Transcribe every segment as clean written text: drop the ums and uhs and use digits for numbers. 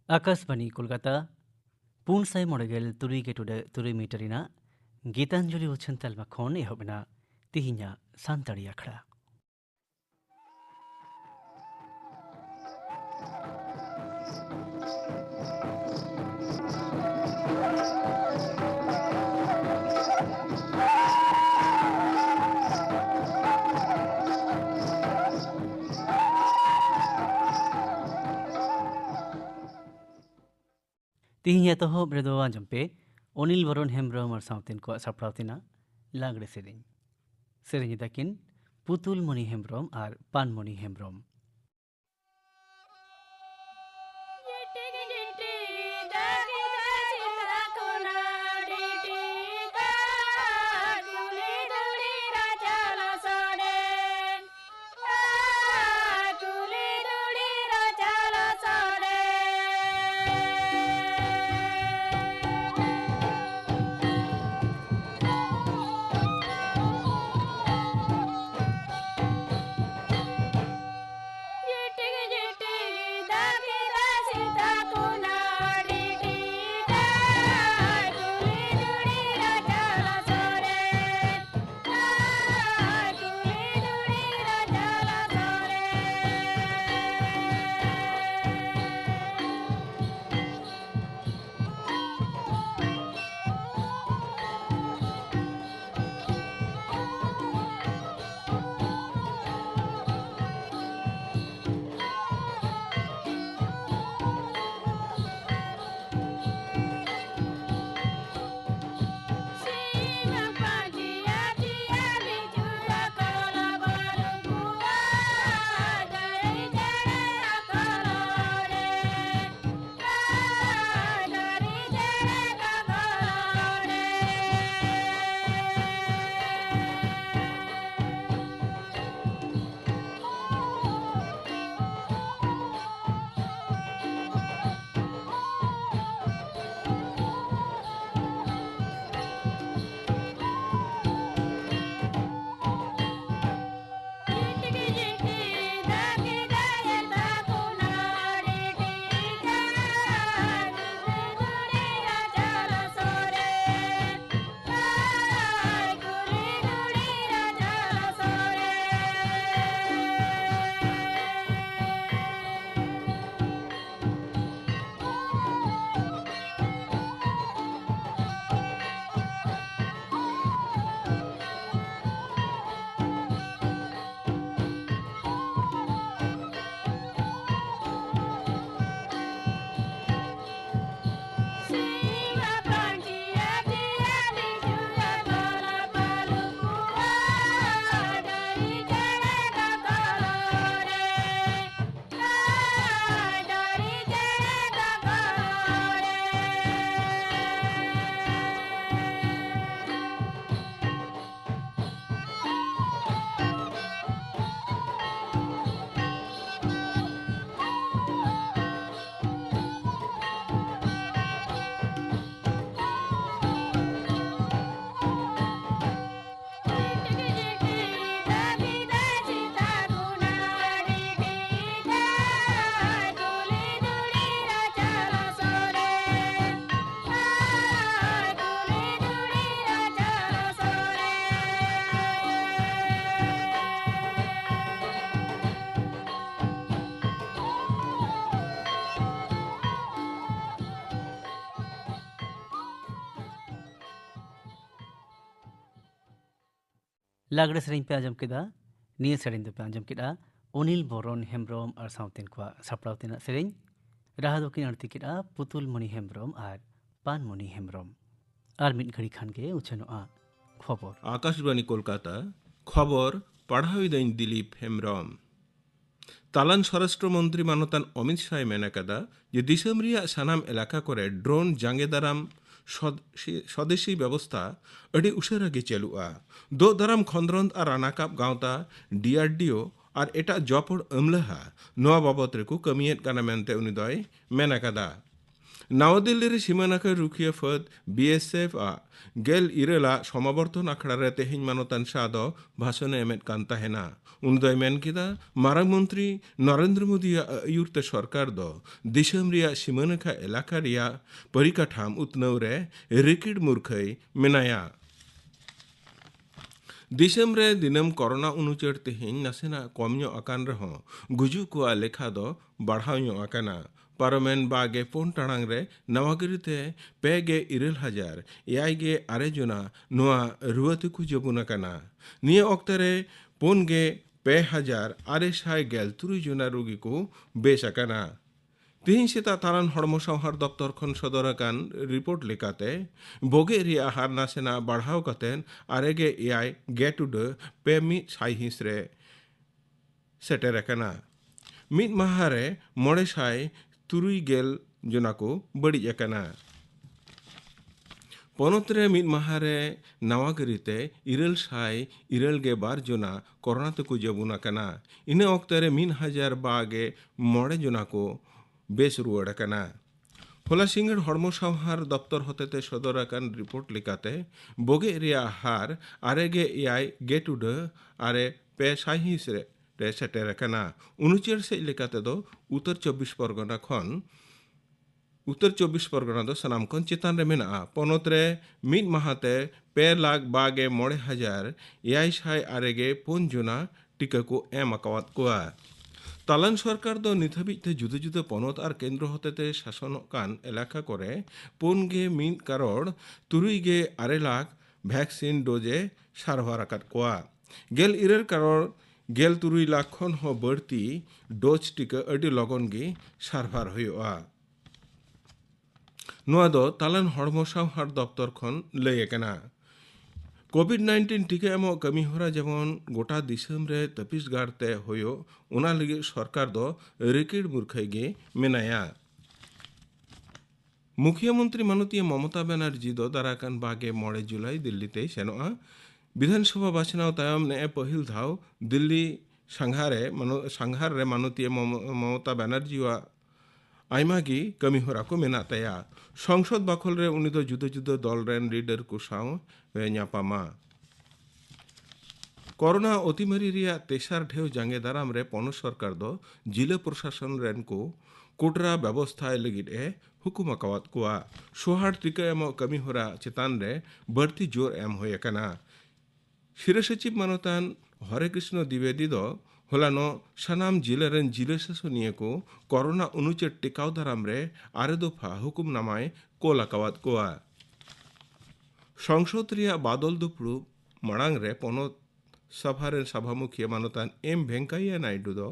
आकाशवाणी कोलकाता पुन साई मोड़गेल तुरी के तुरी मीटरिना गीतांजलि उछन तलमा खोन एहबना तिहिnya सानताड़ी अखड़ा तिहिnya तो हो ब्रेदोवा जंपे ओनिल वरुण हेम्ब्रम और साउथिन को सपड़ावतिना लागड़े सेरेंज तकिन पुतुल मणि हेम्ब्रम और पानमणि हेम्ब्रम लागड़े सेरेंज पे आजम किदा निये सेरेंज पे आजम किदा ओनिल वरुण हेम्ब्रम और साउथिन को सपड़ावतिना सेरेंज राहा दोकिन अड़ती किदा पुतुल मणि हेम्ब्रम और पानमणि हेम्ब्रम और मिट घड़ी खान के उछनोआ खबर आकाशवाणी कोलकाता खबर पढ़ाई दिलीप हेम्ब्रम तालान स्वराष्ट्रमंत्री मानतान अमित शाह मेनाकादा जे दिसम रिया सानाम एलाका करे ड्रोन जांगे दाराम स्वदेशी व्यवस्था अड़ी उशेरा गे चलुआ दो दाराम खंद्रंद और रानाकाप गांवता डीआरडीओ और एटा जपड़ अमलहा नोआ बाबत रेको कमियत काना मेनते उनी दोय मेनाकादा नवादिल्ली रे सीमानाखा रुखिया फद बीएसएफ आ गेल इरेला समावर्तन आखड़ा रे तेहिन मानतान सादो भाषण एमेट कान ताहेना उनदय मेन किदा मारांग मंत्री नरेंद्र मोदी आयुरते सरकार दो दिसम रिया सीमानाखा एलाका रिया परिकाठाम उतनौ रे रिकिड मुरखै मेनाया दिसम रे दिनम कोरोना उनुचर तेहिन नासेना कम अकान रहो गुजु को लेखा दो बढ़ाव अकाना पारमेन बागे पुन टांग रे नवागिरीते पेगे 9,000 एयागे आरे जना नुआ रुआते को जबुना काना निया ऑक्टे रे पुन गे 2,000 आरे साय गेल तुरु जना रोगी को बेस अकाना तिहिं सेता तारान हड़मो संहार दप्तर खन सदराकान रिपोर्ट लेकाते बोगे रिया हार नासेना बढ़ाव कतेन आरेगे एआई गेट टू द पे मी साई हिस रे सेटेर अकाना मित माहारे मोड़े साई तुरुई गेल जनाको बड़ी अकाना पनोतरे मित माहारे नवागिरीते इरल साई इरल गे बार जना कोरोना तको जबुना कना इने ऑक्टरे 1,000 बागे मोड़े जना को बेस रुआड़ कना होला सिंगड़ हड़मो संहार दप्तर हतेते सदर आकान रिपोर्ट लेकाते बोगे रिया हार आरेगे एआई गेट उड आरे पे साहिस रे सेटेर कना उनुचेर से लेकाते दो उत्तर 24 परगना खन उत्तर 24 परगना दो सनाम खन चेतान रे मेना पनोत रे मिद माहाते 2 लाख बागे 9,000 एआई साई आरेगे 5 जना टीका को एम अकावत कोआ तालान सरकार दो निथाबिते जुदो जुदो पनत और केंद्र हतेते शासन कान एलाका करे 5.1 करोड़ 3.8 लाख वैक्सीन डोजे सारभार आकाद कोआ गेल 9 करोड़ गेल 3 लाख खन हो बढ़ती डोज टीका अडी लगन गे सारभार हुआ नुआ दो तालान हड़मो संहार दप्तर खन लय कना कोविड-19 टीका एमो कमी होरा जेमन गोटा दिसम रे तपिस गारते होयो उना लगी सरकार दो रिकिड मुरखै गे मेनाया मुख्यमंत्री माननीय ममता बनर्जी दो दाराकान बागे 9 जुलाई दिल्लीते सेनोआ विधानसभा बाछनाव तायम ने पहिल धाव दिल्ली संघार रे माननीय ममता बनर्जी वा आयमागी कमी होरा को मेना तया संसद बाखल रे उनी दो जुदो जुदो दल रेन लीडर को साव वे न्यापामा कोरोना अतिमारी रिया तेसार ढेव जांगे दाराम रे पन सरकार दो जिला प्रशासन रेन को कोटरा व्यवस्था लगिद ए हुकुम अकावत कोआ सोहार टीका एम कमी होरा चेतान रे बढ़ती जोर एम होय कना शिर सचिव मानतान हरे कृष्ण द्विवेदी दो होलानो सानाम जिला रेन जिला शासनिय को कोरोना उनुचे टिकाव दाराम रे आरे दफा हुकुम नामाय कोल अकावत कोआ संसद रिया बादल दुपड़ू मड़ांग रे पनत सभा रेन सभामुखी मानतान एम वेंकैया नायडू दो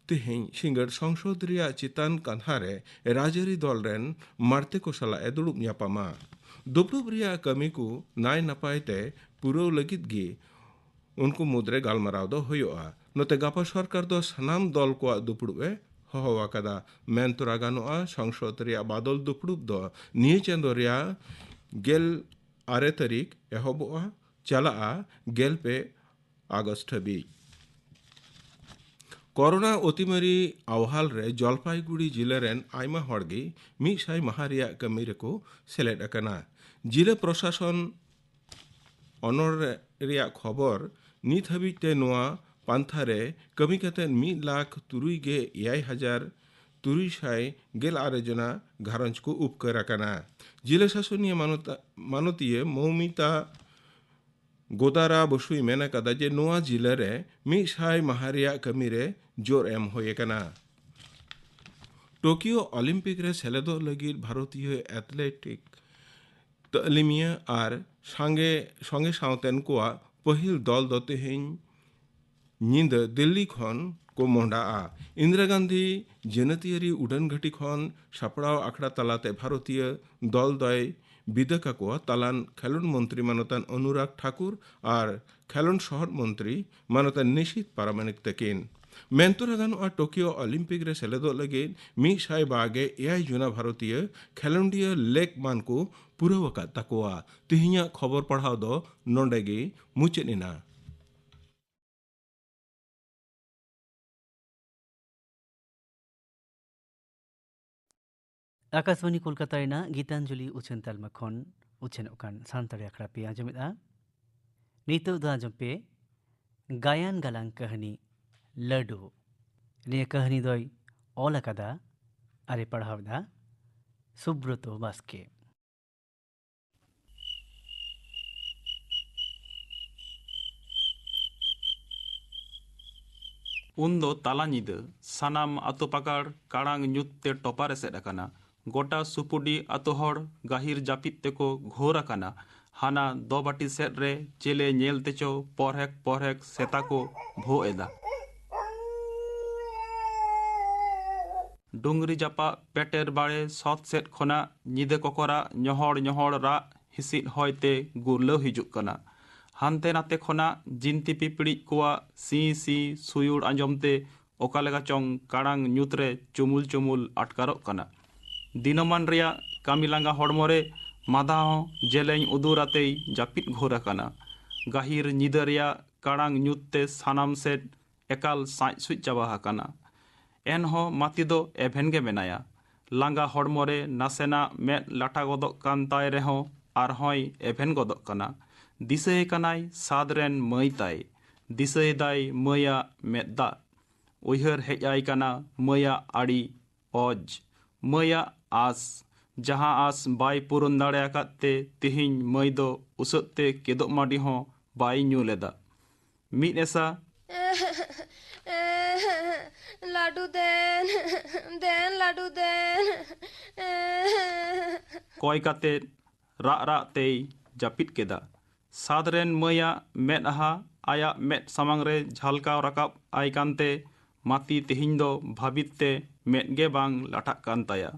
तिहिं सिंगड़ संसद रिया चितान कान्हारे राजरी दल रेन मारते को सला दुड़ुब न्यापामा दुपड़ूब रिया कमी को नाय नपायते पुरौ लगित गी उनको मुद्रे गालमाराव दो हुआ नोते गापा सरकार दो सनाम दल को दुपड़ुबे हवाकादा मेन तोरा गानोआ संसद रिया बादल दुपड़ुब दो निये चंदो रिया गेल 8 तारीख एहबोआ चला गेल पे आगस्ट हबी कोरोना अतिमारी आवहाल रे जलपाईगुड़ी जिला रेन आयमा हड़गी मिसाई माहारिया कमी रेको सेलेद अकना जिला प्रशासन अनर रिया खबर नित हाबिते नोआ पान्थारे कमी कते 1 लाख 3,000 300 गेल आरे जना घारंज को उपकर अकना जिला शासनीय मानतीय मौमिता गोदारा बसुई मेना कदा जे नोआ जिला रे मिसाई माहारिया कमी रे जोर एम होय कना टोकियो ओलंपिक रे सेलेदो लगी भारतीय एथलेटिक तलिमिया और संगे सावतेन को पहिल दल दो तेहिं निंद दिल्ली खन को मोहडा इंदिरा गांधी जनतियारी उड़ान घाटी खन सापड़ाव आखड़ा तलाते भारतीय दल दय विदका को तालान खेलन मंत्री मानतान अनुराग ठाकुर और खेलन शहर मंत्री मानतान निशित पारामानिक तकिन मेंतोरा गानो टोकियो ओलंपिक रे सेलेदो लगे 100 बागे 9 जुना भारतीय खेलोंडिया लेक मान को पुरवका तकोआ तिहिया खबर पढ़ाव दो नोंडेगी मुचेनिना। आकाशवाणी कोलकाता रेना गीतांजलि उछन तालमा खन उछेनोग कान सानताड़ी आखड़ा पे आंजमेदा नितो दा आंजम पे गायन गालांग कहानी लड्डू निया कहानी दोय ऑल अकादा अरे पढ़ावदा सुब्रतो बास्के। उन्दो ताला ᱧᱤᱫᱟᱹ सानाम आतो पाकार काड़ांग ᱧᱩᱛ ते टोपारे सेट अकाना गोटा सुपुडी आतो हर गाहिर जापित तेको घोर अकाना हाना दो बाटी सेट रे चेले नेल तेचो परहेक सेता को भो एदा डुंगरी जापा पेटेर बाड़े सौत सेट खोना ᱧᱤᱫᱟᱹ कोकोरा ñoहड़ रा हिसिद होयते गुरलो हिजुक कना हानते नाते खोना जिनती पिपड़ी कुआ सी सुयुड़ आंजमते ओकालेगा चोंग काड़ांग ᱧᱩᱛ रे चुमुल अटकारोग कना दिनमान रिया कामी लांगा हड़मोरे मादा हो जेलें उदूराते जापित घोर कना गाहिर ᱧᱤᱫᱟᱹ रिया काड़ांग ᱧᱩᱛ ते सानाम सेट एकाल साँच सुच चाबा कना एनहो माती दो एभेन गे मेनाया लांगा हड़मोरे नासेना मेद लाटा गदक कान ताय रेहो आरहोय एभेन गदक कना दिसय कनाय सादरेन मई ताय दिसय दाय मया मेदा उयहर हेजाय कना मया आड़ी ओज मया आस जहां आस बाय पुरन दाड़े आकाते तिहिन मई दो उसते केदो माडी हो बाय ᱧᱩ लेदा मिद एसा लाडू देन लाडू देन कय काते रा ते जापित केदा सादरेन मया मेद आहा आया मेद सामांग रे झलकाव राकाब आय कानते माती तिहिन दो भाबिते मेद गे बांग लाटाक कान ताया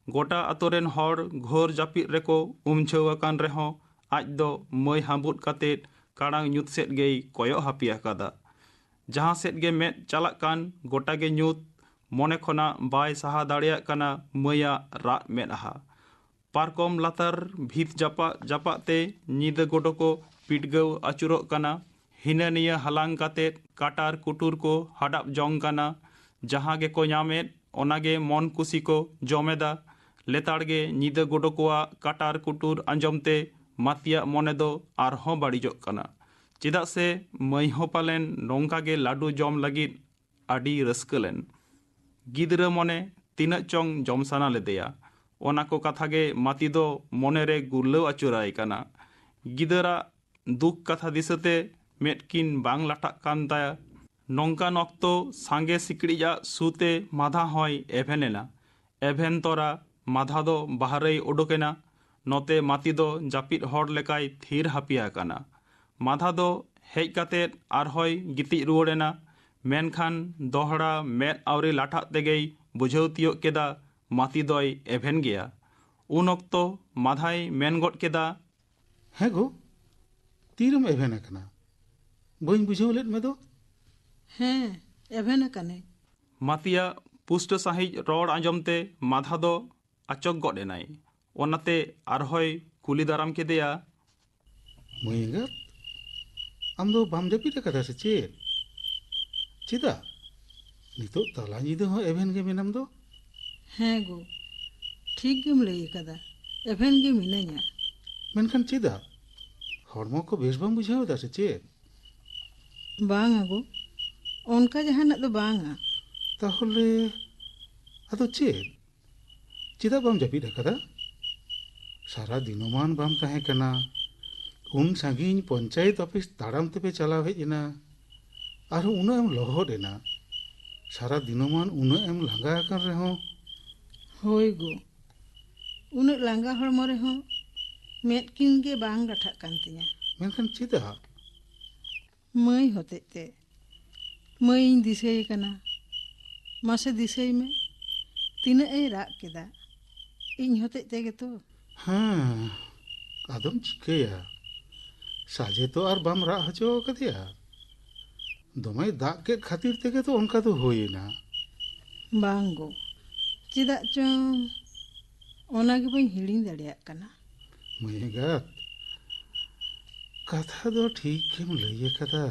गोटा आतोरेन हर घोर जापित रेको उमछाव अकान रेहो आज दो मई हाबुत काते काड़ांग ᱧᱩᱛ सेट गे कयो हापिया कादा जहां सेट गे मेद चालाक कान गोटा गे ᱧᱩᱛ मोने खोना बाय साहा दाड़िया काना मया रा मेद आहा पारकम लातार भीत जापा ते ᱧᱤᱫᱟᱹ गोडो को पिटगव आचुरोग काना हिना निया हलांग काते काटार कुटुर को हडाप जोंग काना जहां गे को ᱧᱟᱢᱮᱫ ओनागे मन कुसी को जमेदा लेताड़गे ᱧᱤᱫᱟᱹ गोडो कोआ काटार कुटुर आंजमते मातिया मोने दो आरहों बाड़िजोग काना चेदाग से मई हो पालेन नोंका गे लाडू जम लगिद आडी रस्कलेन गिदरा मोने तीना चोंग जम साना लेदेया ओना को कथा गे माती दो मोने रे गुरलो आचुराय काना गिदरा दुख कथा दिसते मेटकिन बांग लाटाक कान ताया नोंका नक्तो सांगे सिकड़िया सुते माधा होय एभेनेना एभेन तोरा माधा दो बाहरे उडोकेना नोते माती दो जापित हर लेकाय थीर हापिया काना माधा दो हेज काते आरहोय गिति रुवाड़ेना मेनखान दोहड़ा मेद आवरी लाठा तेगे बुझाव तियोग केदा माती दोय एभेन गया उन अक्तो माधाय मेन गड केदा हाँ गो तीरम एभेन अकना बइन बुझाव लेद में दो हाँ एभेन अकने मातिया पुष्ट साहिज रोड आंजमते माधा दो आचक गड एनाय ओनाते आरहोय कुली दाराम केदेया मयंगा आम दो बाम जापित कदा से चेद चेदा नितो ताला ᱧᱤᱫᱟᱹ हो एभेन गे मेनाम दो हाँ गो ठीक गेम लई कदा एभेन गे मिनाया मेनखान चेदा हड़मो को बेस बाम बुझाव दा से चेद बांगा गो उनका जहानक दो बांगा ताहले आदो चेद चेदा बाम जापित कदा सारा दिनमान बाम ताहे कना उन सागिन पंचायत ऑफिस ताड़ाम तेपे चलाव हेजना और उना एम लहद एना सारा दिनमान उना एम लांगा अकान रेहो होय गो उन्हें लांगा हड़मो रेहो मेद किन गे बांग लाठाक कान तिया मेनखान चेदा मई होते ते मई दिसय कना मासे दिसय में तीना ए राग केदा इन होते तेगे तो हाँ आदम चिकाया साजे तो और बाम रा हचो कदिया दमे दाग के खातिर तेगे तो उनका तो होइना बांगो चेदा चों ओना गे बइन हिड़िंग दाड़ियाक कना मयगात कथा दो ठीक गेम लई कदा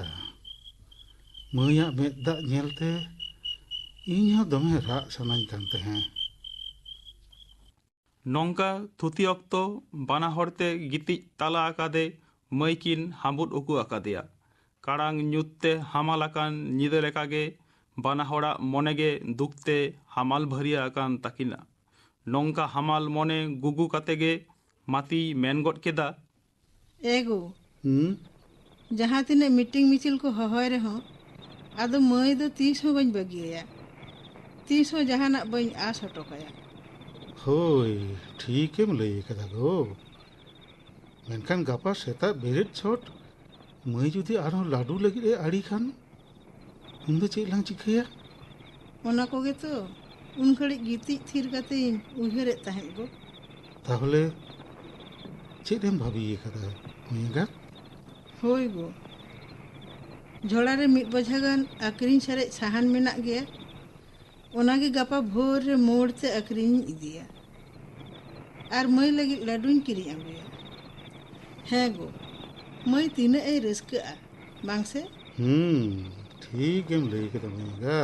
मया मेद दाग नेलते इन हो दमे रा सनाኝ कान तहे नौका थुती अक्तो बाना हरते गितिज तला आकादे मैकिन हामुद उकु आकादेया कारांग ᱧᱩᱛते हामाल आकान ᱧᱤᱫᱟᱹ ᱞᱮᱠᱟᱜᱮ बाना हड़ाग मनेगे दुखते हामाल भरिया आकान ताकिना नौका हामाल मने गुगु कातेगे माती मेन गड केदा एगो जहाँ तिने मीटिंग मिचिल को हहोय रहो आदो मई दो 30 हो बन बगिया 30 हो जहाना बन आस हटोकाया होय ठीकेम लई कदा गो मेनखान गापा सेता बेरेट छट मई जुदी आरो लाडू लगी रे आड़ी खान उन दो चेक लांग चिकाया ओना कोगे तो उन घड़ी गितिज थिर काते उहेरे ताहें गो ताहले चेदेम भाबी कदा मईगा होय गो झोड़ा रे मिट बजा गान आकरिन सारे साहान मेना गया ओनागे गापा भोर रे मोड़ ते आकरिन इदिया आर मई लगी लाडून किरी आगुया हैं गो मई तीने ए रस्का बांग से ठीकेम लई कदा मईगा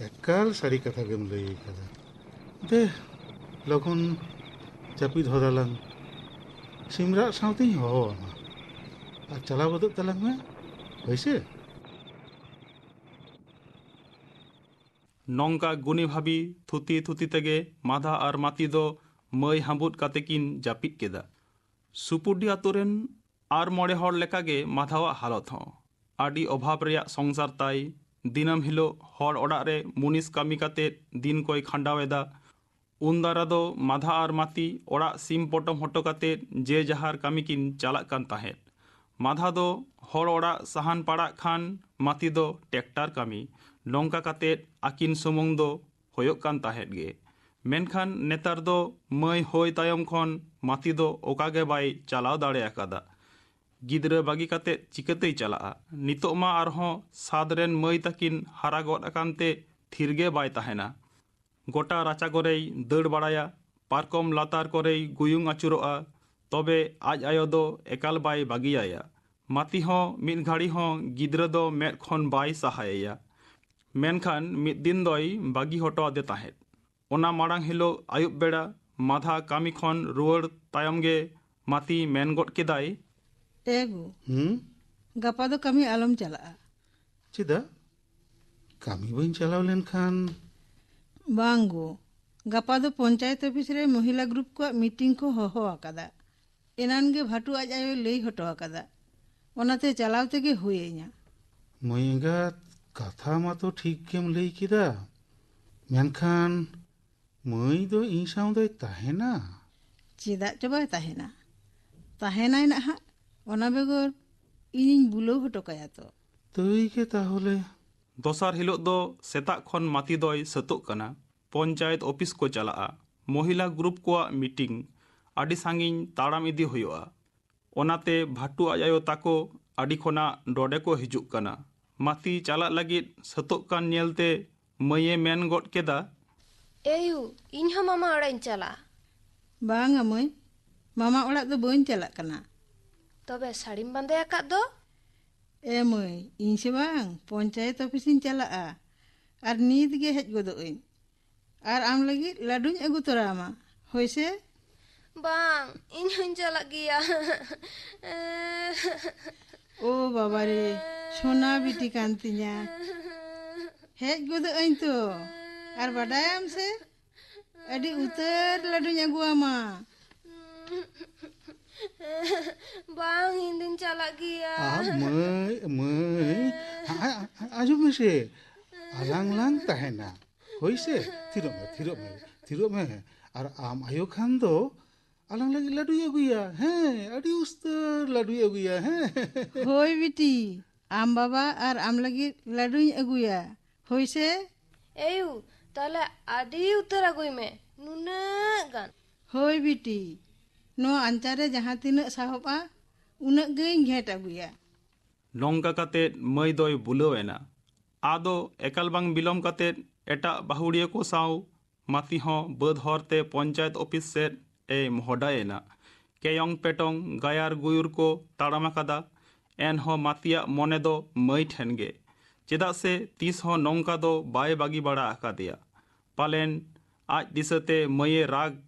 एकाल सारी कथा गेम लई कदा दे लगन जापिद होदालां सिमरा साउते हो आमा आ चला बदत तलांग में वैसे नौका गुनी भाभी थुती थुती तेगे माधा और माती दो मई हामुद कातेकिन जापिद केदा सुपुडी आतुरेन आर मोड़े हर लेकागे माधावा हालत हो आडी अभाव रेया संसार ताई दिनम हिलो हर ओड़ा रे मुनिस कामी काते दिन कोई खांडावेदा उन दारा दो माधा और माती ओड़ा सिम पटम हटो काते जे जहार कामी किन चालाक कान ताहेत माधा दो हर ओड़ा साहान पाड़ा खान माती दो ट्रैक्टर कामी नौका काते आकिन सुमुंग दो होयोक कान ताहेत गे मेनखान नेतार दो मई होय तायम खन माती दो ओकागे बाई चालाव दाड़े आकादा गिद्रा बागी काते चिकतेई चला नितो मा आरहों सादरेन मई तकिन हारा गद अकानते थिरगे बाय ताहेना गोटा राचा कोरेई दड़ बाड़ाया पारकम लातार कोरेई गुयुंग आचुरोआ तबे आज आयो दो एकाल बाय बागियाया माती हों मिद घाड़ी हों गिद्रा दो मेद खन बाय सहायया मेनखान मिद दिन दोई बागी हटो आदे ताहेत ओना मारांग हिलो आयुब बेड़ा माधा कामी खन रुआड़ तायम गे माती मेन गड केदाई एगो गापा दो कमी आलम चला चिदा कामी बइन चलाव लेनखान बांगो गापा दो पंचायत ऑफिस रे महिला ग्रुप को मीटिंग को होहो आकादा एनान गे भाटू आज आयो लई हटो आकादा ओनाते चलाव तेगे हुएኛ मईगा कथा मा तो ठीक केम लई किदा मेनखान मई दो इन साउ दो ताहेना चेदा चबाय ताहेना ताहेनाय ना हा ओना बेगोर इनिन बुलो हटो काया तो तई के ताहले दोसार हिलो दो सेता खन माती दोय सतोक कना पंचायत ऑफिस को चला महिला ग्रुप को मीटिंग आडी सांगिन ताड़ाम इदी हुआ ओनाते भाटू आयो ताको आडी खोना डोडे को हिजुक कना माती चला लगित सतोक कान नेलते मये मेन गड केदा एयू इन हो मामा ओड़ाइन चला बांगा मई मामा ओड़ा दो बइन चला कना तबे साड़ीम बांधे आकाद दो ए मई इन से बांग पंचायत ऑफिस इन चला आर नीद गे हेज गोदो इन आर आम लगी लाडूñ अगु तोरामा होइसे बांग इन होइन चला गिया ओ बाबा रे सोना बिटी कांतिया हेज गोदो इन तो आर बाडायाम से अडी उतर लाडूñ अगु आमा बांग हिंदिन चला गिया मई मई आजू में से आलांग लांग ताहेना होइसे थिरो में आर आम आयो खान दो आलांग लगी लाडू अगुया हैं अडी उस्तर लाडू अगुया हैं होय बिटी आम बाबा आर आम लगी लाडूñ अगुया होइसे एयू ताले आडी उतर अगुई में नुना गान होय बिटी नो अंचारे जहाँ तीना साहबा उनक गई घेट अगुया नौका काते मई दोय बुलावेना आदो एकाल बांग बिलम काते एटा बाहुड़िया को साव माती हों बद हरते पंचायत ऑफिस से ए मोहडायना केयंग पेटोंग गायार गुयुर को ताड़ामा कादा एन हो मातिया मने दो मई ठेनगे चेदा से तीस हो नौका दो बाय बागी बड़ा आकादिया पालेन आज दिसते मये राग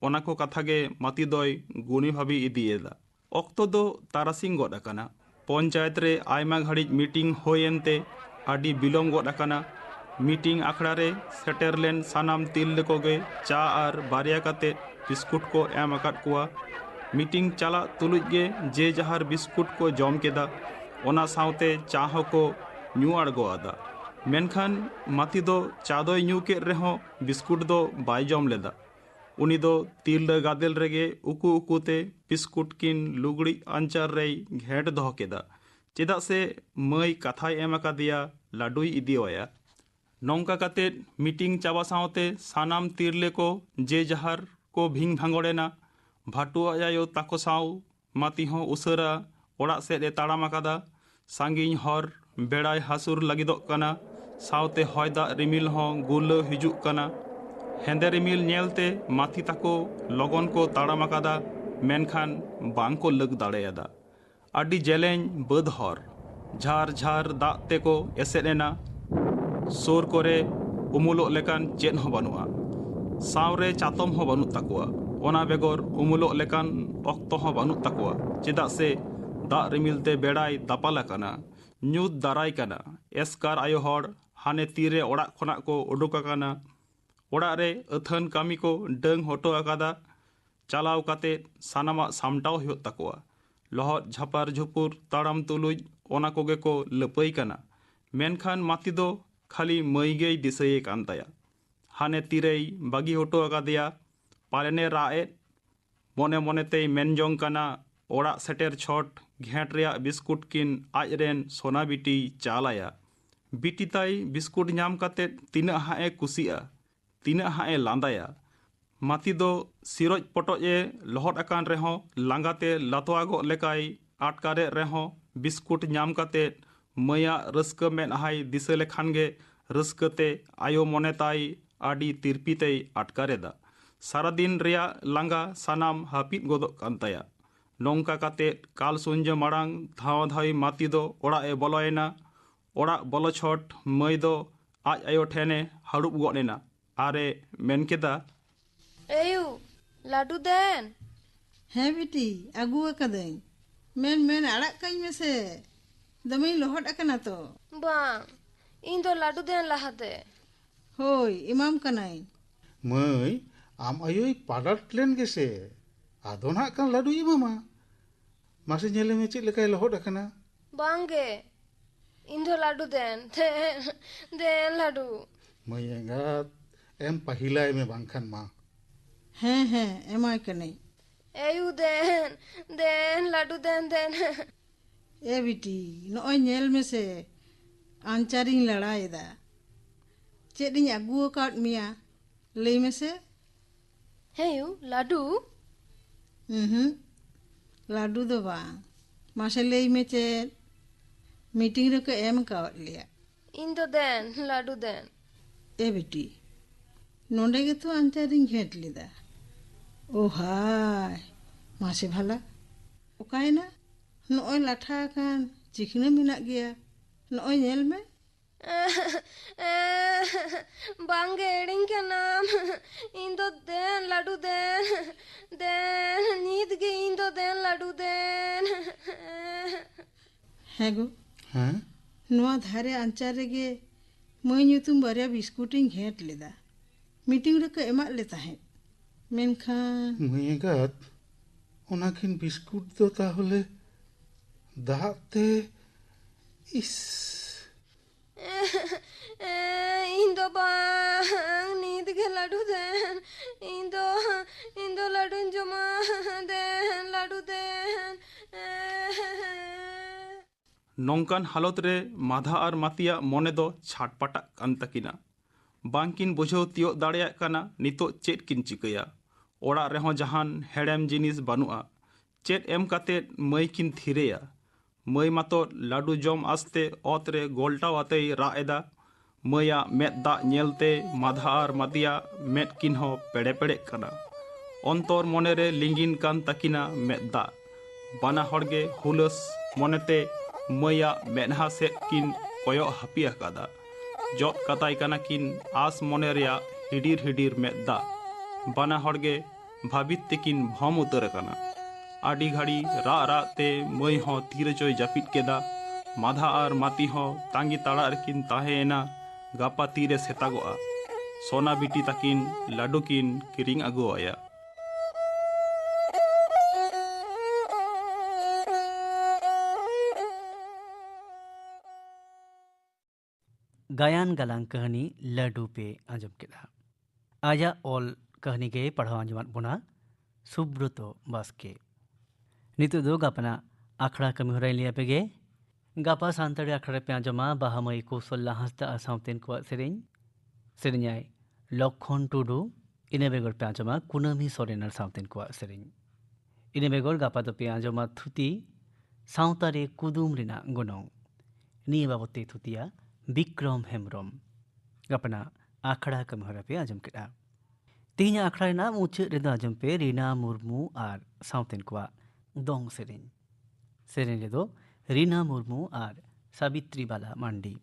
ᱚᱱᱟ ᱠᱚ ᱠᱟᱛᱷᱟ ᱜᱮ ᱢᱟᱛᱤ ᱫᱚᱭ ᱜᱩᱱᱤ ᱵᱷᱟᱵᱤ ᱤᱫᱤᱭᱮᱫᱟ। ᱚᱠᱛᱚ ᱫᱚ ᱛᱟᱨᱟᱥᱤᱧ ᱜᱚᱫ ᱟᱠᱟᱱᱟ। ᱯᱚᱧᱪᱟᱭᱮᱛ ᱨᱮ ᱟᱭᱢᱟ ᱜᱷᱟᱹᱲᱤᱡ ᱢᱤᱴᱤᱝ ᱦᱩᱭᱮᱱᱛᱮ ᱟᱹᱰᱤ ᱵᱤᱞᱚᱢ ᱜᱚᱫ ᱟᱠᱟᱱᱟ। ᱢᱤᱴᱤᱝ ᱟᱠᱷᱲᱟ ᱨᱮ ᱥᱮᱴᱮᱨ ᱞᱮᱱ ᱥᱟᱱᱟᱢ ᱛᱤᱨᱞᱟᱹ ᱠᱚᱜᱮ ᱪᱟ ᱟᱨ ᱵᱟᱨᱭᱟ ᱠᱟᱛᱮᱫ ᱵᱤᱥᱠᱩᱴ ᱠᱚ ᱮᱢ ᱟᱠᱟᱫ ᱠᱚᱣᱟ। ᱢᱤᱴᱤᱝ ᱪᱟᱞᱟᱜ ᱛᱩᱞᱩᱡ ᱜᱮ ᱡᱮ ᱡᱟᱦᱟᱨ ᱵᱤᱥᱠᱩᱴ ᱠᱚ ᱡᱚᱢ ᱠᱮᱫᱟ। ᱚᱱᱟ ᱥᱟᱶᱛᱮ ᱪᱟ ᱦᱚᱸᱠᱚ ᱧᱩ ᱟᱬᱜᱚ ᱟᱫᱟ। ᱢᱮᱱᱠᱷᱟᱱ ᱢᱟᱛᱤ ᱫᱚ ᱪᱟ ᱫᱚᱭ ᱧᱩ ᱠᱮᱫ ᱨᱮᱦᱚᱸ ᱵᱤᱥᱠᱩᱴ ᱫᱚ ᱵᱟᱭ ᱡᱚᱢ ᱞᱮᱫᱟ। ᱩᱱᱤ ᱫᱚ ᱛᱤᱨᱞᱟᱹ ᱜᱟᱫᱮᱞ ᱨᱮᱜᱮ ᱩᱠᱩ ᱩᱠᱩᱛᱮ ᱵᱤᱥᱠᱩᱴ ᱠᱤᱱ ᱞᱩᱜᱽᱲᱤᱡ ᱟᱧᱪᱟᱨ ᱨᱮᱭ ᱜᱷᱮᱸᱴ ᱫᱚᱦᱚ ᱠᱮᱫᱟ। ᱪᱮᱫᱟᱜ ᱥᱮ ᱢᱟᱹᱭ ᱠᱟᱛᱷᱟᱭ ᱮᱢ ᱟᱠᱟᱫᱮᱭᱟ ᱞᱟᱹᱰᱩᱭ ᱤᱫᱤᱣᱟᱭᱟ। ᱱᱚᱝᱠᱟ ᱠᱟᱛᱮᱫ ᱢᱤᱴᱤᱝ ᱪᱟᱵᱟ ᱥᱟᱶᱛᱮ ᱥᱟᱱᱟᱢ ᱛᱤᱨᱞᱟᱹ ᱠᱚ ᱡᱮ ᱡᱟᱦᱟᱨ ᱠᱚ ᱵᱷᱤᱝ ᱵᱷᱟᱸᱜᱚᱲᱮᱱᱟ। ᱵᱷᱟᱴᱩᱣᱟᱜ ᱟᱭᱳ ᱛᱟᱠᱚ ᱥᱟᱶ ᱢᱟᱛᱤ ᱦᱚᱸ ᱩᱥᱟᱹᱨᱟ ᱚᱲᱟᱜ ᱥᱮᱫ ᱮ ᱛᱟᱲᱟᱢ ᱟᱠᱟᱫᱟ। ᱥᱟᱺᱜᱤᱧ ᱦᱚᱨ ᱵᱮᱲᱟᱭ ᱦᱟᱹᱥᱩᱨ ᱞᱟᱹᱜᱤᱫᱚᱜ ᱠᱟᱱᱟ। ᱥᱟᱶᱛᱮ ᱦᱚᱭ ᱫᱟᱜ ᱨᱤᱢᱤᱞ ᱦᱚᱸ ᱜᱩᱨᱞᱟᱹᱣ ᱦᱤᱡᱩᱜ ᱠᱟᱱᱟ। ᱦᱮᱸᱫᱮ ᱨᱤᱢᱤᱞ ᱧᱮᱞᱛᱮ ᱢᱟᱛᱤ ᱛᱟᱠᱚ ᱞᱚᱜᱚᱱ ᱠᱚ ᱛᱟᱲᱟᱢ ᱟᱠᱟᱫᱟ, ᱢᱮᱱᱠᱷᱟᱱ ᱵᱟᱝ ᱠᱚ ᱞᱟᱹᱜ ᱫᱟᱲᱮᱭᱟᱫᱟ। ᱟᱹᱰᱤ ᱡᱮᱞᱮᱧ ᱵᱟᱹᱫᱽ ᱦᱚᱨ, ᱡᱷᱟᱨ ᱡᱷᱟᱨ ᱫᱟᱜ ᱛᱮᱠᱚ ᱮᱥᱮᱫ ᱮᱱᱟ। ᱥᱳᱨ ᱠᱚᱨᱮ ᱩᱢᱩᱞᱚᱜ ᱞᱮᱠᱟᱱ ᱪᱮᱫ ᱦᱚᱸ ᱵᱟᱹᱱᱩᱜᱼᱟ। ᱥᱟᱶᱨᱮ ᱪᱟᱛᱚᱢ ᱦᱚᱸ ᱵᱟᱹᱱᱩᱜ ᱛᱟᱠᱚᱣᱟ। ᱚᱱᱟ ᱵᱮᱜᱚᱨ ᱩᱢᱩᱞᱚᱜ ᱞᱮᱠᱟᱱ ᱚᱠᱛᱚ ᱦᱚᱸ ᱵᱟᱹᱱᱩᱜ ᱛᱟᱠᱚᱣᱟ। ᱪᱮᱫᱟᱜ ᱥᱮ ᱫᱟᱜ ᱨᱤᱢᱤᱞ te ᱵᱮᱲᱟᱭ ᱫᱟᱯᱟᱞ ᱟᱠᱟᱱᱟ। ᱧᱩᱛ ᱫᱟᱨᱟᱭ ᱠᱟᱱᱟ। ᱮᱥᱠᱟᱨ ᱟᱭᱳ ᱦᱚᱲ ᱦᱟᱱᱮ ᱛᱤᱨᱮ ᱚᱲᱟᱜ ᱠᱷᱚᱱᱟᱜ ᱠᱚ ᱩᱰᱩᱠ ᱟᱠᱟᱱᱟ। ᱚᱲᱟᱜ ᱨᱮ ᱟᱹᱛᱷᱟᱹᱱ ᱠᱟᱹᱢᱤ ᱠᱚ ᱰᱟᱹᱝ ᱦᱚᱴᱚ ᱟᱠᱟᱫᱟ। ᱪᱟᱞᱟᱣ ᱠᱟᱛᱮᱫ ᱥᱟᱱᱟᱢᱟᱜ ᱥᱟᱢᱴᱟᱣ ᱦᱩᱭᱩᱜ ᱛᱟᱠᱚᱣᱟ। ᱞᱚᱦᱚᱫ ᱡᱷᱟᱯᱟᱨ ঝুপুর ᱛᱟᱲᱟᱢ ᱛᱩᱞᱩᱡ ᱚᱱᱟ ᱠᱚᱜᱮ ᱠᱚ ᱞᱟᱹᱯᱟᱹᱭ ᱠᱟᱱᱟ। ᱢᱮᱱᱠᱷᱟᱱ ᱢᱟᱛᱤ ᱫᱚ ᱠᱷᱟᱹᱞᱤ ᱢᱟᱹᱭ ᱜᱮᱭ ᱫᱤᱥᱟᱹᱭᱮ ᱠᱟᱱ ᱛᱟᱭᱟ। ᱦᱟᱱᱮ ᱛᱤᱨᱮᱭ ᱵᱟᱹᱜᱤ ᱦᱚᱴᱚ ᱟᱠᱟᱫᱮᱭᱟ। ᱯᱟᱞᱮᱱᱮ ᱨᱟᱜ ᱮᱫ। ᱢᱚᱱᱮ ᱢᱚᱱᱮᱛᱮᱭ ᱢᱮᱱ ᱡᱚᱝ ᱠᱟᱱᱟ ᱚᱲᱟᱜ ᱥᱮᱴᱮᱨ ᱪᱷᱚᱴ ᱜᱷᱮᱸᱴ ᱨᱮᱭᱟᱜ ᱵᱤᱥᱠᱩᱴ ᱠᱤᱱ ᱟᱡᱨᱮᱱ ᱥᱳᱱᱟ ᱵᱤᱴᱤᱭ ᱪᱟᱞ ᱟᱭᱟ। ᱵᱤᱴᱤ ᱛᱟᱭ ᱵᱤᱥᱠᱩᱴ ᱧᱟᱢ ᱠᱟᱛᱮᱫ ᱛᱤᱱᱟᱹᱜ ᱦᱟᱸᱜ ᱮ ᱠᱩᱥᱤᱜᱼᱟ, ᱛᱤᱱᱟᱹᱜ ᱦᱟᱸᱜ ᱮ ᱞᱟᱸᱫᱟᱭᱟ। ᱢᱟᱛᱤ ᱫᱚ ᱥᱤᱨᱚᱡ ᱯᱚᱴᱚᱡ ᱮ ᱞᱚᱦᱚᱫ ᱟᱠᱟᱱ ᱨᱮᱦᱚᱸ ᱞᱟᱸᱜᱟᱛᱮ ᱞᱟᱛᱣᱟᱜᱚᱜ ᱞᱮᱠᱟᱭ ᱟᱴᱠᱟᱨᱮᱫ ᱨᱮᱦᱚᱸ ᱵᱤᱥᱠᱩᱴ ᱧᱟᱢ ᱠᱟᱛᱮᱫ ᱢᱟᱹᱭᱟᱜ ᱨᱟᱹᱥᱠᱟᱹ ᱢᱮᱫᱦᱟᱭ ᱫᱤᱥᱟᱹ ᱞᱮᱠᱷᱟᱱ ᱜᱮ ᱨᱟᱹᱥᱠᱟᱹᱛᱮ ᱟᱭᱳ ᱢᱚᱱᱮ ᱛᱟᱭ ᱟᱹᱰᱤ ᱛᱤᱨᱯᱤᱛᱮᱭ ᱟᱴᱠᱟᱨᱮᱫᱟ। ᱥᱟᱨᱟᱫᱤᱱ ᱨᱮᱭᱟᱜ ᱞᱟᱸᱜᱟ ᱥᱟᱱᱟᱢ ᱦᱟᱹᱯᱤᱫ ᱜᱚᱫᱚᱜ ᱠᱟᱱ ᱛᱟᱭᱟ। ᱱᱚᱝᱠᱟ ᱠᱟᱛᱮᱫ ᱠᱟᱞ ᱥᱩᱧᱡᱟᱹ ᱢᱟᱲᱟᱝ ᱫᱷᱟᱣᱟ ᱫᱷᱟᱣᱤ ᱢᱟᱛᱤ ᱫᱚ ᱚᱲᱟᱜ ᱮ ᱵᱚᱞᱚᱭᱮᱱᱟ। ᱚᱲᱟᱜ ᱵᱚᱞᱚ ᱪᱷᱚᱴ ᱢᱟᱹᱭ ᱫᱚ ᱟᱡ ᱟᱭᱳ ᱴᱷᱮᱱᱮ ᱦᱟᱹᱲᱩᱵ ᱜᱚᱫ ᱮᱱᱟ ᱟᱨᱮ ᱢᱮᱱ ᱠᱮᱫᱟ, एयू लाडू देन। ᱦᱮᱸ ᱵᱤᱴᱤ ᱟᱹᱜᱩ ᱟᱠᱟᱫᱟᱹᱧ। ᱢᱮᱱ ᱢᱮᱱ ᱟᱲᱟᱜ ᱠᱟᱹᱧ ᱢᱮᱥᱮ, ᱫᱚᱢᱮᱧ ᱞᱚᱦᱚᱫ ᱟᱠᱟᱱᱟ ᱛᱚ। बांग इन दो लाडू देन लाहाते। ᱦᱳᱭ ᱮᱢᱟᱢ ᱠᱟᱹᱱᱟᱹᱧ। ᱢᱟᱹᱭ ᱟᱢ ᱟᱭᱳᱭ ᱯᱟᱞᱟᱴ ᱞᱮᱱ ᱜᱮᱥᱮ, ᱟᱫᱚ ᱱᱟᱜ ᱠᱷᱟᱱ ᱞᱟᱹᱰᱩᱭ ᱮᱢᱟᱢᱟ। ᱢᱟᱥᱮ ᱧᱮᱞᱮ ᱢᱮ ᱪᱮᱫ ᱞᱮᱠᱟᱭ ᱞᱚᱦᱚᱫ ᱟᱠᱟᱱᱟ। बांगे इन दो लाडू देन देन देन लाडू। ᱢᱟᱹᱭ ᱮᱸᱜᱟᱛ ᱮᱢ ᱯᱟᱹᱦᱤᱞᱟᱭ ᱢᱮ ᱵᱟᱝᱠᱷᱟᱱ ᱢᱟ। ᱦᱮᱸ ᱦᱮᱸ ᱮᱢᱟᱭ ᱠᱟᱹᱱᱟᱹᱧ। एयू देन देन लाडू देन देन। ᱮ ᱵᱤᱴᱤ ᱱᱚᱜᱼᱚᱭ ᱧᱮᱞ ᱢᱮᱥᱮ, ᱟᱧᱪᱟᱨᱤᱧ ᱞᱟᱲᱟᱭᱮᱫᱟ। ᱪᱮᱫ ᱤᱧ ᱟᱹᱜᱩ ᱟᱠᱟᱫ ᱢᱮᱭᱟ ᱞᱟᱹᱭ ᱢᱮᱥᱮ। एयू लाडू। ᱦᱩᱸ ᱞᱟᱹᱰᱩ ᱫᱚ ᱵᱟᱝ, ᱢᱟᱥᱮ ᱞᱟᱹᱭ ᱢᱮ ᱪᱮᱫ। ᱢᱤᱴᱤᱝ ᱨᱮᱠᱚ ᱮᱢ ᱟᱠᱟᱣᱟᱫ ᱞᱮᱭᱟ। इन दो देन लाडू देन। ᱮ ᱵᱤᱴᱤ ᱱᱚᱰᱮ ᱜᱮᱛᱚ ᱟᱧᱪᱟᱨᱤᱧ ᱜᱷᱮᱸᱴ ᱞᱮᱫᱟ। ᱳ ᱦᱟᱭ ᱢᱟᱥᱮ ᱵᱷᱟᱞᱟ ᱚᱠᱟᱭᱮᱱᱟ? ᱱᱚᱜᱼᱚᱭ ᱞᱟᱴᱷᱟ ᱟᱠᱟᱱ ᱪᱤᱠᱷᱱᱟᱹ ᱢᱮᱱᱟᱜ ᱜᱮᱭᱟ, ᱱᱚᱜᱼᱚᱭ ᱧᱮᱞ ᱢᱮ। बांगे एड़िंग के नाम इन दो देन लाडू देन देन नीत गे इन दो देन लाडू देन। ᱦᱮᱸ ᱜो ᱦᱮᱸ ᱱᱚᱣᱟ ᱫᱷᱟᱨᱮ ᱟᱧᱪᱟᱨ ᱨᱮᱜᱮ ᱢᱟᱹᱭ ᱧᱩᱛᱩᱢ ᱵᱟᱨᱭᱟ ᱵᱤᱥᱠᱩᱴᱤᱧ ᱜᱷᱮᱸᱴ ᱞᱮᱫᱟ। ᱢᱤᱴᱤᱝ ᱨᱮᱠᱚ ᱮᱢᱟᱫ ᱞᱮ ᱛᱟᱦᱮᱸᱫ, ᱢᱮᱱᱠᱷᱟन ᱢᱟᱹᱭ ᱮᱸᱜᱟᱛ ᱚᱱᱟᱠᱤᱱ ᱵᱤᱥᱠᱩᱴ ᱫᱚ ᱛᱟᱦᱚᱞᱮ ᱫᱟᱜ te is इन दो बांग नीत गे लाडू देन इन दो लाडू जमा देन लाडू देन। ᱱᱚᱝᱠᱟᱱ ᱦᱟᱞᱚᱛ ᱨᱮ ᱢᱟᱫᱷᱟ ᱟᱨ ᱢᱟᱛᱤᱭᱟᱜ ᱢᱚᱱᱮ ᱫᱚ ᱪᱷᱟᱴᱯᱟᱴᱟᱜ ᱠᱟᱱ ᱛᱟᱹᱠᱤᱱᱟ। ᱵᱟᱝᱠᱤᱱ ᱵᱩᱡᱷᱟᱹᱣ ᱛᱤᱭᱳᱜ ᱫᱟᱲᱮᱭᱟᱜ ᱠᱟᱱᱟ ᱱᱤᱛᱚᱜ ᱪᱮᱫ ᱠᱤᱱ ᱪᱤᱠᱟᱹᱭᱟ। ᱚᱲᱟᱜ ᱨᱮᱦᱚᱸ ᱡᱟᱦᱟᱱ ᱦᱮᱲᱮᱢ ᱡᱤᱱᱤᱥ ᱵᱟᱹᱱᱩᱜᱼᱟ। ᱪᱮᱫ ᱮᱢ ᱠᱟᱛᱮᱫ ᱢᱟᱹᱭ ᱠᱤᱱ ᱛᱷᱤᱨᱮᱭᱟ? ᱢᱟᱹᱭ ᱢᱟᱛᱚ ᱞᱟᱹᱰᱩ ᱡᱚᱢ ᱟᱥᱛᱮ ᱚᱛ ᱨᱮ ᱜᱚᱞᱴᱟᱣ ᱟᱛᱮᱭ ᱨᱟᱜ ᱮᱫᱟ। ᱢᱟᱹᱭᱟᱜ ᱢᱮᱫ ᱫᱟᱜ ᱧᱮᱞᱛᱮ ᱢᱟᱫᱷᱟ ᱟᱨ ᱢᱟᱛᱤᱭᱟᱜ ᱢᱮᱫ ᱠᱤᱱ ᱦᱚᱸ ᱯᱮᱲᱮ ᱯᱮᱲᱮᱜ ᱠᱟᱱᱟ। ᱚᱱᱛᱚᱨ ᱢᱚᱱᱮᱨᱮ ᱞᱤᱸᱜᱤᱱ ᱠᱟᱱ ᱛᱟᱹᱠᱤᱱᱟ ᱢᱮᱫ ᱫᱟᱜ। ᱵᱟᱱᱟ ᱦᱚᱲᱜᱮ ᱦᱩᱞᱟᱹᱥ ᱢᱚᱱᱮᱛᱮ ᱢᱟᱹᱭᱟᱜ ᱢᱮᱫᱦᱟ ᱥᱮᱫ ᱠᱤᱱ ᱠᱚᱭᱚᱜ ᱦᱟᱹᱯᱤ ᱟᱠᱟᱫᱟ। ᱡᱚᱫ ᱠᱟᱛᱟᱭ ᱠᱟᱱᱟ ᱠᱤᱱ ᱟᱸᱥ ᱢᱚᱱᱮ ᱨᱮᱭᱟᱜ ᱦᱤᱰᱤᱨ ᱦᱤᱰᱤᱨ ᱢᱮᱫ ᱫᱟᱜ। ᱵᱟᱱᱟ ᱦᱚᱲᱜᱮ भाबित तेकिन भम उतर अकाना। आडी घाड़ी रा रा ते मई हो तीरे चोय जापित केदा। माधा आर माती हो तांगी ताड़ा रकिन ताहेना गापा तीरे सेतागोआ। सोना बिटी ताकिन लाडू किन किरिंग अगु आया। गायन गलांग कहानी लड्डू पे आंजम केदा। आया ऑल कहानी के पढ़ाव आंजमत बुना सुब्रतो बास्के। नितु दो गापना आखड़ा कमी हो रही पेगे गापा सांतड़े आखड़े पे आंजमा बाहामई कौशल्या हांसदा आसामतेन को सेरेंयाय लक्षण टुडू इने बेगर पे आंजमा कुनामी सोरेनर सामतेन को सेरें इने बेगर गापा तो पे आंजमा थुती सावतारे कुदुम रिना गुनों नी बाबते थुतिया विक्रम हेम्ब्रम गपना आखड़ा कमहरा पे आजम केड़ा। तीन आखड़ा ना मुझे रेदा आजम पे रीना मुर्मू आर साउतेन को दोंग सेरें रेदो रीना मुर्मू आर सावित्री बाला मांडी।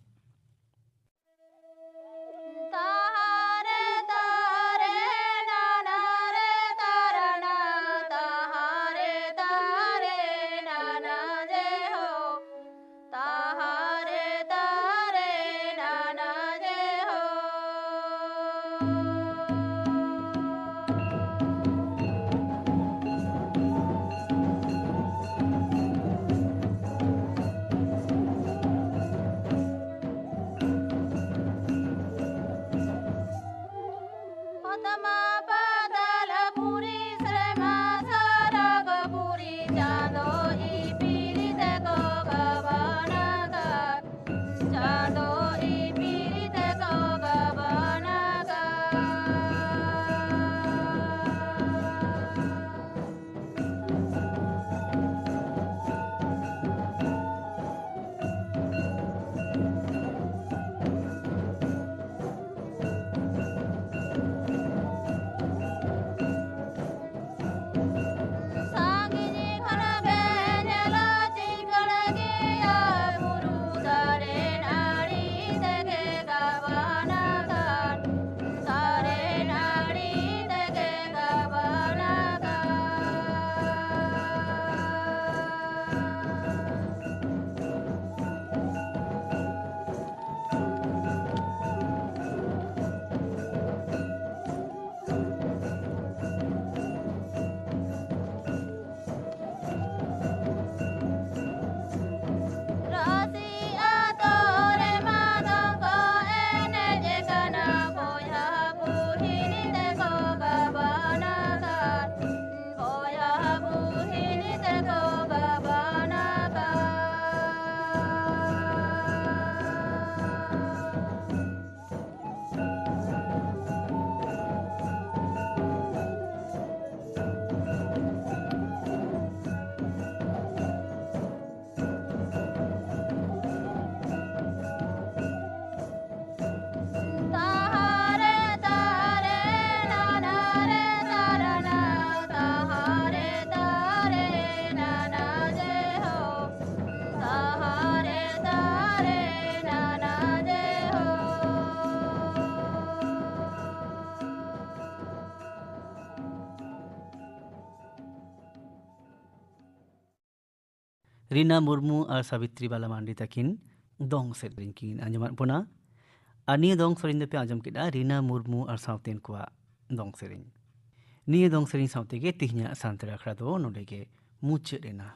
रीना मुर्मू और सावित्री बाला मांडी तकिन दोंग सेरें किन आंजमत बुना और निये दोंग सेरें पे आंजम केदा रीना मुर्मू और सावतेन को दोंग सेरें निये दोंग सेरें सावते के तिहnya सांतरे आखड़ा दो नोडे के मुच रेना।